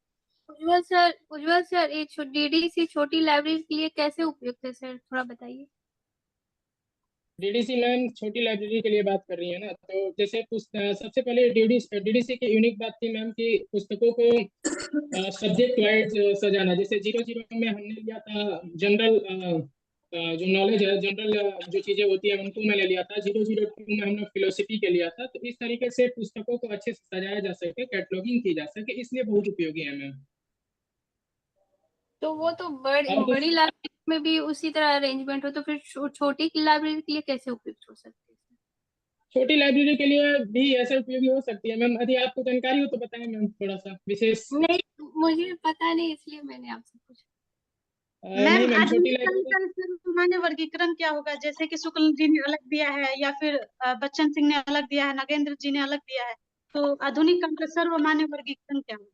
उज्जवल सर ये डीडीसी छोटी लाइब्रेरी के लिए कैसे उपयुक्त है सर, थोड़ा बताइए। डीडीसी मैम छोटी लाइब्रेरी के लिए बात कर रही है ना, तो जैसे सबसे पहले डीडीसी की यूनिक बात थी मैम कि पुस्तकों को सब्जेक्ट वाइज सजाना। जैसे 00 में हमने लिया था जनरल, जो नॉलेज है, जनरल जो चीजें होती है उनको मैंने लिया था। 002 में हमने फिलोसफी के लिया था। तो इस तरीके से पुस्तकों को अच्छे से सजाया जा सके, कैटलॉगिंग की जा सके, इसलिए बहुत उपयोगी है मैम। तो वो तो बड़ी लाइब्रेरी में भी उसी तरह अरेंजमेंट हो, तो फिर छोटी लाइब्रेरी के लिए कैसे उपयुक्त हो सकती है? छोटी लाइब्रेरी के लिए भी ऐसा उपयोगी हो सकती है मैम। यदि आपको जानकारी हो तो बताएं मैम, थोड़ा सा विशेष। नहीं, मुझे पता नहीं, इसलिए मैंने आपसे पूछा। नहीं मैम, छोटी आधुनिक लाइब्रेरी काल का सामान्य वर्गीकरण क्या होगा? जैसे कि शुक्ल जी ने अलग दिया है, या फिर बच्चन सिंह ने अलग दिया है, नागेंद्र जी ने अलग दिया है, तो आधुनिक काल का सर्वमान्य वर्गीकरण क्या होगा?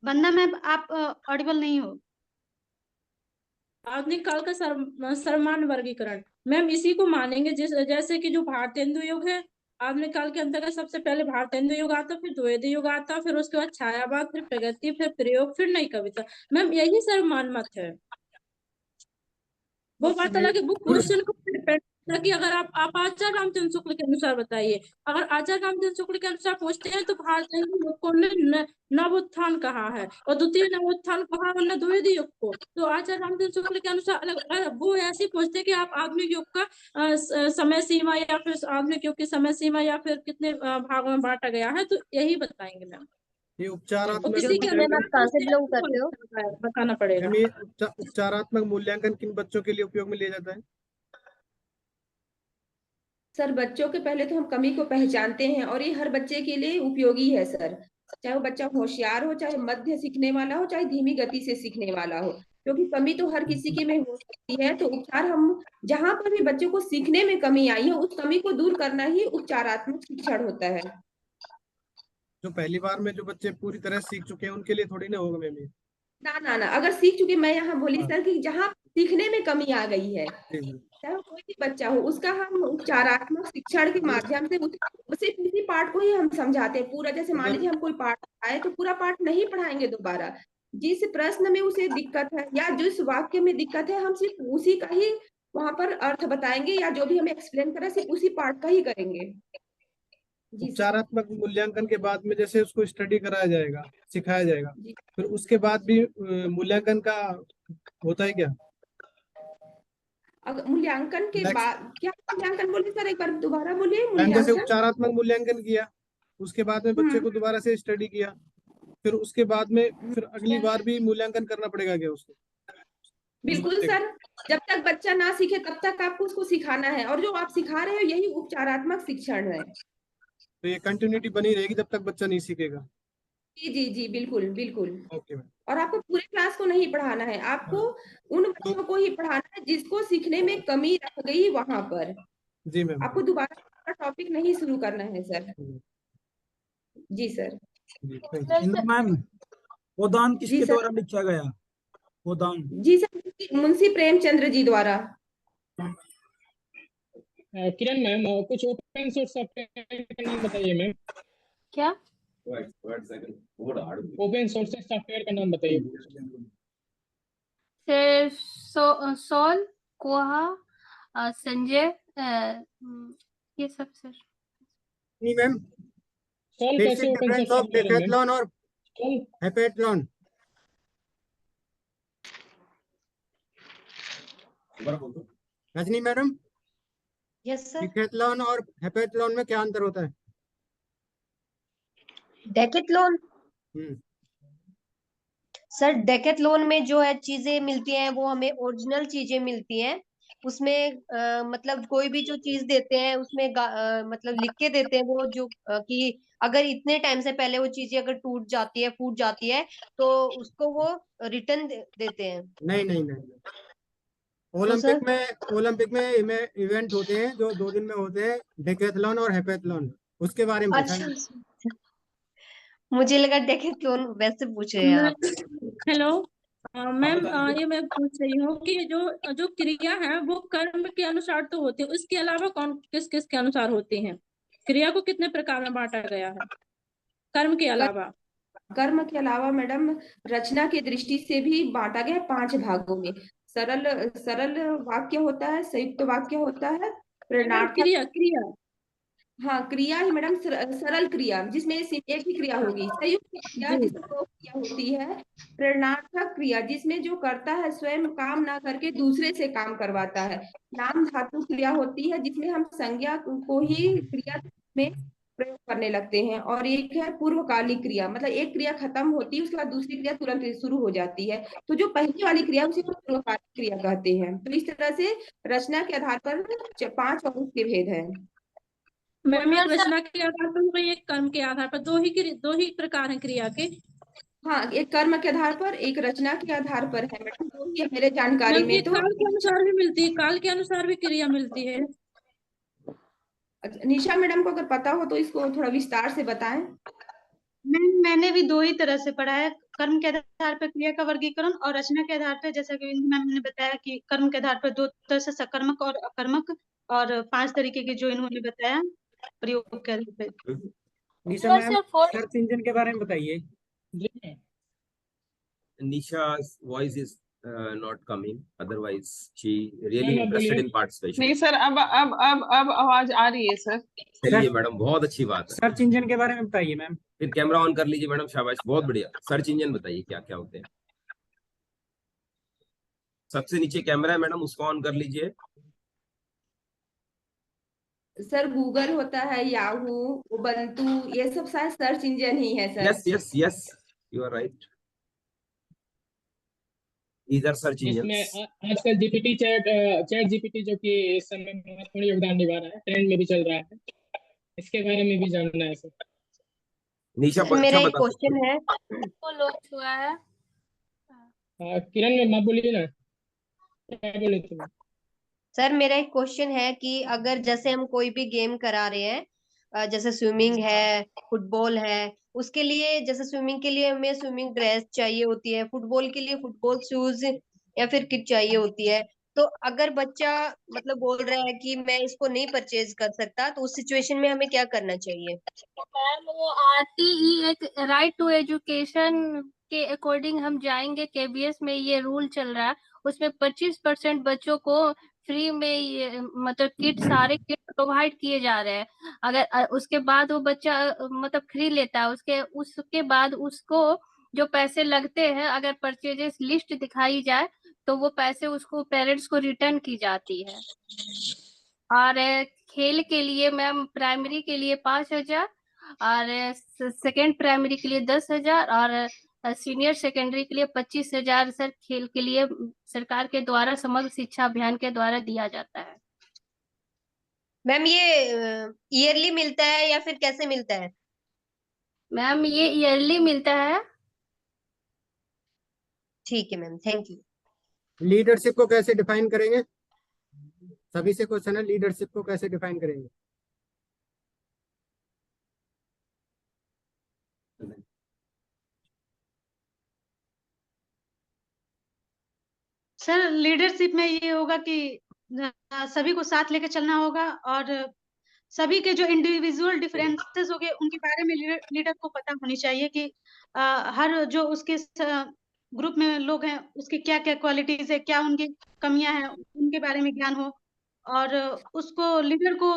वंदना मैम, आप ऑडिबल नहीं हो। आधुनिक काल का सर्वमान्य वर्गीकरण मैम इसी को मानेंगे, जैसे कि जो भारतेंदु युग है, आधुनिक काल के अंतर्गत सबसे पहले भारतेंदु युग आता, फिर द्वैध युग आता, फिर उसके बाद छायावाद, फिर प्रगति, फिर प्रयोग, फिर नई कविता। मैम यही सर्वमान्य मत है। वो बात अलग है, वो क्वेश्चन को डिपेंड कि अगर आप आचार्य रामचंद्र शुक्ल के अनुसार बताइए। अगर आचार्य रामचंद्र शुक्ल के अनुसार पूछते हैं तो भारतेंदु युग को नव उत्थान कहा है, और द्वितीय नव उत्थान कहा वरना द्वैध युग को। तो आचार्य रामचंद्र शुक्ल के अनुसार अलग, वो ऐसे पूछते हैं कि आप आधुनिक युग का समय सीमा, या फिर आधुनिक युग की समय सीमा, या फिर कितने भागों में बांटा गया है, तो यही बताएंगे मैम। ये उपचारात्मक किसी के बताना पड़ेगा। ये उपचारात्मक मूल्यांकन किन बच्चों के लिए उपयोग में लिया जाता है? सर बच्चों के पहले तो हम कमी को पहचानते हैं, और ये हर बच्चे के लिए उपयोगी है सर। चाहे वो बच्चा होशियार हो, चाहे मध्य सीखने वाला हो, चाहे धीमी गति से सीखने वाला हो, क्योंकि कमी तो हर किसी के में हो सकती है। तो उपचार, हम जहां पर भी बच्चों को सीखने में कमी आई है, उस कमी को दूर करना ही उपचारात्मक शिक्षण होता है। जो पहली बार में जो बच्चे पूरी तरह सीख चुके हैं उनके लिए थोड़ी ना होगा मैम ये। ना ना ना, अगर सीख चुके, मैं यहाँ बोली सर कि जहाँ सीखने में कमी आ गई है, चाहे कोई भी बच्चा हो, उसका हम उपचारात्मक शिक्षण के माध्यम से उसे किसी पाठ को ही हम समझाते हैं पूरा। जैसे मान लीजिए हम कोई पाठ पढ़ाए तो पूरा पाठ नहीं पढ़ाएंगे दोबारा। जिस प्रश्न में उसे दिक्कत है या जिस वाक्य में दिक्कत है, हम सिर्फ उसी का ही वहां पर अर्थ बताएंगे, या जो भी हमें एक्सप्लेन करें सिर्फ उसी पार्ट का ही करेंगे। उपचारात्मक मूल्यांकन के बाद में जैसे उसको स्टडी कराया जाएगा, सिखाया जाएगा, फिर उसके बाद भी मूल्यांकन का होता है क्या? मूल्यांकन के बाद क्या मूल्यांकन बोले सर, एक बार दोबारा बोलिए। जैसे उपचारात्मक मूल्यांकन किया, उसके बाद में बच्चे को दोबारा से स्टडी किया, फिर उसके बाद में फिर अगली बार भी मूल्यांकन करना पड़ेगा क्या उसको? बिल्कुल सर, जब तक बच्चा ना सीखे तब तक आपको उसको सिखाना है, और जो आप सिखा रहे हो यही उपचारात्मक शिक्षण है। तो ये कंटिन्यूटी बनी रहेगी जब तक बच्चा नहीं सीखेगा? जी जी जी, बिल्कुल बिल्कुल। Okay ma'am. और आपको पूरे क्लास को नहीं पढ़ाना है, आपको उन बच्चों को ही पढ़ाना है जिसको सीखने में कमी रह गई वहां पर। जी मैम। आपको दोबारा टॉपिक नहीं शुरू करना है सर। जी सर। मैम गोदान किसके द्वारा लिखा गया? गोदान जी सर, मुंशी प्रेमचंद्र जी द्वारा। किरण मैम, कुछ ओपन सोर्स सॉफ्टवेयर का नाम बताइए मैम। क्या? ओपन सोर्सेज सॉफ्टवेयर का नाम बताइए। सर सोल, कोहा, संजय, ये सब सर। नहीं मैम, सोल कैसे open difference source of software है मैम? डेकाथलॉन और सोल heptathlon. Rajni madam, yes sir. Decathlon और हेपेथलॉन में क्या अंतर होता है? डेकेथलॉन हम्म, सर, डेकेथलॉन में जो है चीजें मिलती हैं वो हमें ओरिजिनल चीजें मिलती हैं। उसमें मतलब कोई भी जो चीज देते हैं उसमें मतलब लिख के देते हैं वो जो कि अगर इतने टाइम से पहले वो चीजें अगर टूट जाती है, फूट जाती है, तो उसको वो रिटर्न देते हैं। नहीं नहीं नहीं, तो सर ओलंपिक में इवेंट होते हैं जो 2 दिन में होते हैं, डेकाथलॉन और हेपेथलॉन, उसके बारे में पूछा अच्छा, है। मुझे लगा डेकेथलॉन वैसे पूछ रहे हैं आप। हेलो मैम, ये मैं पूछ रही हूँ कि जो जो क्रिया है वो कर्म के अनुसार तो होती है, उसके अलावा कौन किस किस के अनुसार होती है? क्रिया को कितने प्रकार में बांटा गया है कर्म के अलावा? कर्म के अलावा मैडम रचना की दृष्टि से भी बांटा गया है 5 भागों में। सरल सरल वाक्य होता है, संयुक्त वाक्य होता है, मैडम प्रेरणार्थक। क्रिया क्रिया हाँ, क्रिया ही मैडम, सरल क्रिया जिसमें सिर्फ एक ही क्रिया होगी, संयुक्त क्रिया जी। जिसमें 2 क्रिया होती है, प्रेरणार्थक क्रिया जिसमें जो करता है स्वयं काम ना करके दूसरे से काम करवाता है, नाम धातु क्रिया होती है जिसमें हम संज्ञा को ही क्रिया में प्रयोग करने लगते हैं, और एक है पूर्वकालिक क्रिया, मतलब एक क्रिया खत्म होती है उसके बाद दूसरी क्रिया तुरंत शुरू हो जाती है, तो जो पहली वाली क्रिया उसे हम पूर्वकालिक क्रिया कहते हैं। तो इस तरह से रचना के आधार पर 5 और उसके भेद हैं। मैम एक और सर रचना के आधार पर हो गई, एक कर्म के आधार पर, दो ही प्रकार हैं क्रिया के। हाँ, एक कर्म के आधार पर, एक रचना के आधार पर है मैडम, जो भी है मेरे जानकारी मैम ये में तो। काल के अनुसार भी मिलती है, काल के अनुसार भी क्रिया मिलती है। निशा मैडम को अगर पता हो तो इसको थोड़ा विस्तार से बताएं। मैंने भी 2 ही तरह से पढ़ा है, कर्म के आधार पर क्रिया का वर्गीकरण और रचना के आधार पर, जैसा कि मैम ने बताया कि कर्म के आधार पर 2 तरह से, सकर्मक और अकर्मक, और 5 तरीके के जो इन्होंने बताया प्रयोग के आधार पर। निशा और ma'am, sir for search engine के बारे में बताइए। जी ma'am. Nisha's voice is not coming. Otherwise, she really ma'am आप interested बोलिए। in participation. नहीं सर, अब आवाज आ रही है सर। चलिए मैडम, बहुत अच्छी बात है। सर्च इंजन के बारे में बताइए मैम। फिर कैमरा ऑन कर लीजिए मैडम, शाबाश, बहुत बढ़िया। सर्च इंजन बताइए क्या क्या होते हैं। सबसे नीचे कैमरा है मैडम, उसको ऑन कर लीजिए। सर गूगल होता है, याहू, उबंटू, ये सब शायद सर्च इंजन ही है sir. Yes yes yes, you are right, these are search जिसमें engines. आजकल जीपीटी चैट जीपीटी जो कि इस समय में महत्वपूर्ण योगदान निभा रहा है, ट्रेंड में भी चल रहा है, इसके बारे में भी जानना है सर। निशा सर मेरा अच्छा एक बता सकती क्वेश्चन है। है। को लॉन्च हुआ है। किरण मैम आप बोलिए ना, क्या बोले थे? सर मेरा एक क्वेश्चन है कि अगर जैसे हम कोई भी गेम करा रहे हैं, जैसे स्विमिंग है, फुटबॉल है, उसके लिए जैसे स्विमिंग के लिए हमें स्विमिंग ड्रेस चाहिए होती है, फुटबॉल के लिए फुटबॉल शूज या फिर किट चाहिए होती है, तो अगर बच्चा मतलब बोल रहा है कि मैं इसको नहीं परचेज कर सकता, तो उस सिचुएशन में हमें क्या करना चाहिए? मैम वो आरटीई एक राइट टू एजुकेशन के अकॉर्डिंग हम जाएंगे, केबीएस में ये रूल चल रहा है, उसमें 25% बच्चों को फ्री में ये मतलब किट, सारे किट प्रोवाइड किए जा रहे हैं। अगर उसके बाद वो बच्चा मतलब खरीद लेता है, उसके बाद उसको जो पैसे लगते हैं, अगर परचेजेस लिस्ट दिखाई जाए तो वो पैसे उसको पेरेंट्स को रिटर्न की जाती है। और खेल के लिए मैम प्राइमरी के लिए 5,000, और सेकेंड प्राइमरी के लिए 10,000, और सीनियर सेकेंडरी के लिए 25,000 सर खेल के लिए सरकार के द्वारा समग्र शिक्षा अभियान के द्वारा दिया जाता है। मैम ये ईयरली मिलता है या फिर कैसे मिलता है? मैम ये ईयरली मिलता है। ठीक है मैम, थैंक यू। लीडरशिप को कैसे डिफाइन करेंगे? सभी से क्वेश्चन है, लीडरशिप को कैसे डिफाइन करेंगे? सर लीडरशिप में ये होगा कि सभी को साथ लेके चलना होगा, और सभी के जो इंडिविजुअल डिफरेंसेस हो गए उनके बारे में लीडर को पता होनी चाहिए कि हर जो उसके ग्रुप में लोग हैं उसकी क्या क्या क्वालिटीज है, क्या उनकी कमियां हैं, उनके बारे में ज्ञान हो, और उसको लीडर को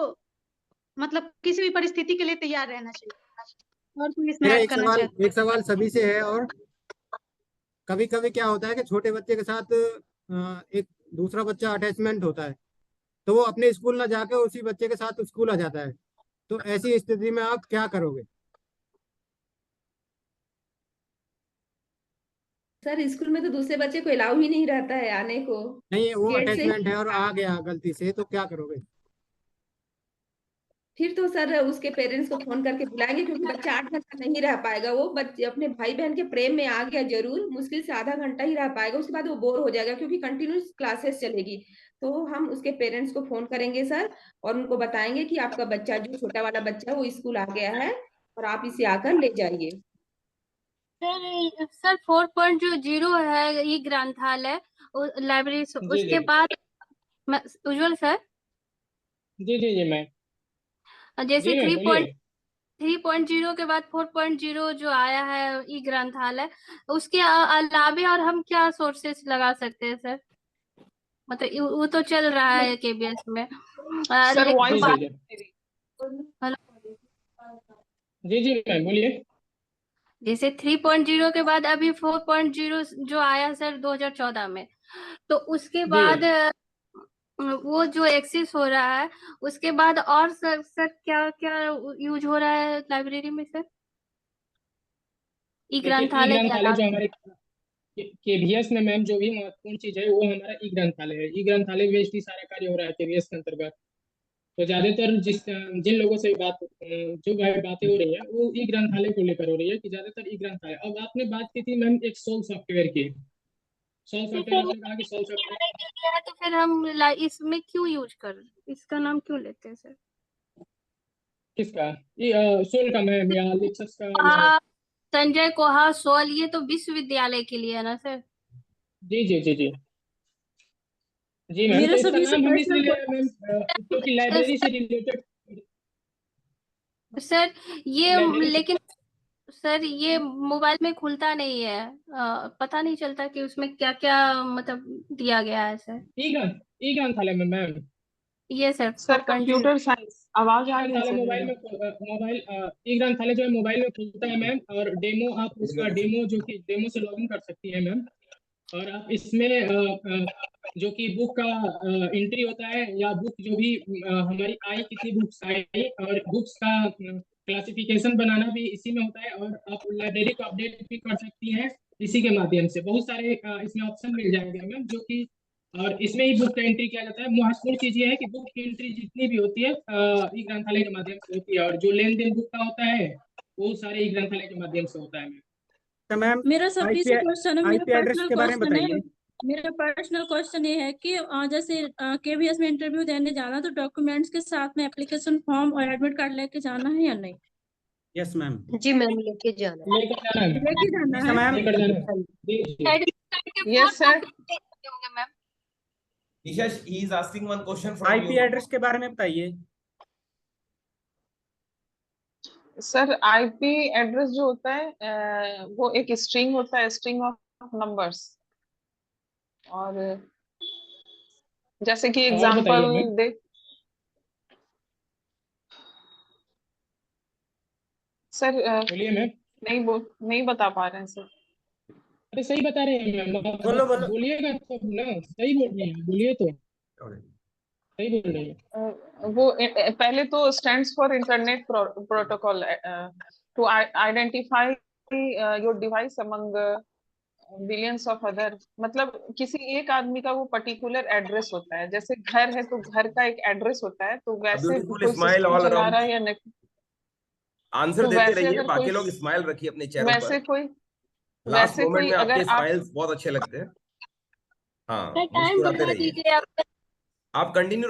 मतलब किसी भी परिस्थिति के लिए तैयार रहना चाहिए। और कोई इसमें मेरा ऐड करना चाहते एक सवाल सभी से है, और कभी कभी क्या होता है कि छोटे बच्चे के साथ एक दूसरा बच्चा अटैचमेंट होता है, तो वो अपने स्कूल ना जाके उसी बच्चे के साथ स्कूल आ जाता है, तो ऐसी स्थिति में आप क्या करोगे? सर स्कूल में तो दूसरे बच्चे को अलाउ ही नहीं रहता है आने को, नहीं, वो गेट से ही। अटैचमेंट है और आ गया गलती से, तो क्या करोगे? फिर तो सर उसके पेरेंट्स को फोन करके बुलाएंगे, क्योंकि बच्चा 8 घंटा नहीं रह पाएगा। वो बच्चे अपने भाई बहन के प्रेम में आ गया जरूर, मुश्किल से आधा घंटा ही रह पाएगा, उसके बाद वो बोर हो जाएगा, क्योंकि कंटिन्यूस क्लासेस चलेगी। तो हम उसके पेरेंट्स को फोन करेंगे सर, और उनको बताएंगे कि आपका बच्चा, जो छोटा वाला बच्चा है, वो स्कूल आ गया है और आप इसे आकर ले जाइए। सर 4.0 है ई ग्रंथालय लाइब्रेरी, उसके बाद उज्जवल सर जी जी जी मैम, जैसे जी मैम बोलिए। 3.0 के बाद 4.0 जो आया है ई ग्रंथालय, उसके अलावे और हम क्या सोर्सेस लगा सकते हैं सर? मतलब वो तो चल रहा है केबीएस में। सर वॉइस हेलो, जी जी मैम बोलिए। जैसे 3.0 के बाद अभी 4.0 जो आया सर 2014 में, तो उसके बाद वो जो एक्सेस हो रहा है, उसके बाद और सर क्या क्या यूज हो रहा है लाइब्रेरी में सर ई देखिए, ई ग्रंथालय के ग्रंथालय जो अलावा? हमारे केवीएस में मैम जो भी महत्वपूर्ण चीज है वो हमारा ई ग्रंथालय है। ई ग्रंथालय बेस्ड ही सारा कार्य हो रहा है केवीएस के अंतर्गत। तो ज्यादातर जिन लोगों से जो बातें हो रही है वो ई ग्रंथालय को लेकर हो रही है कि ज्यादातर ई ग्रंथालय। अब आपने बात की थी मैम एक सोल सॉफ्टवेयर की। सोल सॉफ्टवेयर आपने कहा कि सोल सॉफ्टवेयर, तो फिर हम इसमें क्यों यूज कर, इसका नाम क्यों लेते हैं सर? किसका? सोल का मैम या लेक्चर्स का? संजय कोहा सोल, ये तो विश्वविद्यालय के लिए है ना सर? जी जी जी जी जी मैम, तो इसका नाम हम इसलिए ले रहे हैं मैम क्योंकि लाइब्रेरी से रिलेटेड सर ये, लेकिन सर ये मोबाइल में खुलता नहीं है, पता नहीं चलता कि उसमें क्या क्या मतलब दिया गया है सर। ई ग्रंथालय में मैम, ये सर कंप्यूटर साइंस आवाज आ रही है सर। मोबाइल ई ग्रंथालय जो है मोबाइल में खुलता है मैम, और डेमो आप उसका डेमो से लॉगिन कर सकती है मैम। और आप इसमें जो कि बुक का एंट्री होता है, या बुक जो भी हमारी आई, कितनी बुक्स आई, और बुक्स का क्लासिफिकेशन बनाना भी इसी में होता है। और आप लाइब्रेरी को अपडेट भी कर सकती हैं इसी के माध्यम से। बहुत सारे इसमें ऑप्शन मिल जाएंगे मैम, जो कि और इसमें ही बुक का एंट्री किया जाता है। महत्वपूर्ण चीज ये है कि बुक की एंट्री जितनी भी होती है ई ग्रंथालय के माध्यम से होती है, और जो लेन देन बुक का होता है वो सारे ई ग्रंथालय के माध्यम से होता है मैम। तो मैम मेरा सभी से क्वेश्चन है, मेरा आईपी एड्रेस पर्सनल के बारे में क्वेश्चन है। बताइए। मेरा पर्सनल क्वेश्चन ये है कि जैसे केवीएस में इंटरव्यू देने जाना, तो डॉक्यूमेंट्स के साथ में एप्लीकेशन फॉर्म और एडमिट कार्ड लेके जाना है या नहीं? Yes ma'am. जी मैम, लेके जाना है। लेके जाना है ma'am. Yes sir. Nisha, he is asking one question from IP you. Address के बारे में बताइए। सर आईपी एड्रेस जो होता है वो एक स्ट्रिंग होता है, स्ट्रिंग ऑफ नंबर्स। और जैसे कि एग्जांपल दे, सर नहीं बता पा रहे हैं सर। अरे सही बता रहे हैं मैम, बोलो बोलिएगा तो ना, सही बोल रही है, बोलिए तो सही बोल रही है। वो पहले तो stands for internet protocol to identify your device among billions of other. मतलब किसी एक आदमी का वो पर्टिकुलर एड्रेस होता है। जैसे घर है तो घर का एक एड्रेस होता है, तो वैसे कोई सिस्टम चला रहा है या नहीं, आंसर देते रहिए, बाकी लोग स्माइल रखिए अपने चेहरों पर। लास्ट मोमेंट में आपके स्माइल्स बहुत अच्छे लगते हैं। हाँ, मुस्कुराते रहिए। आप कंटिन्यू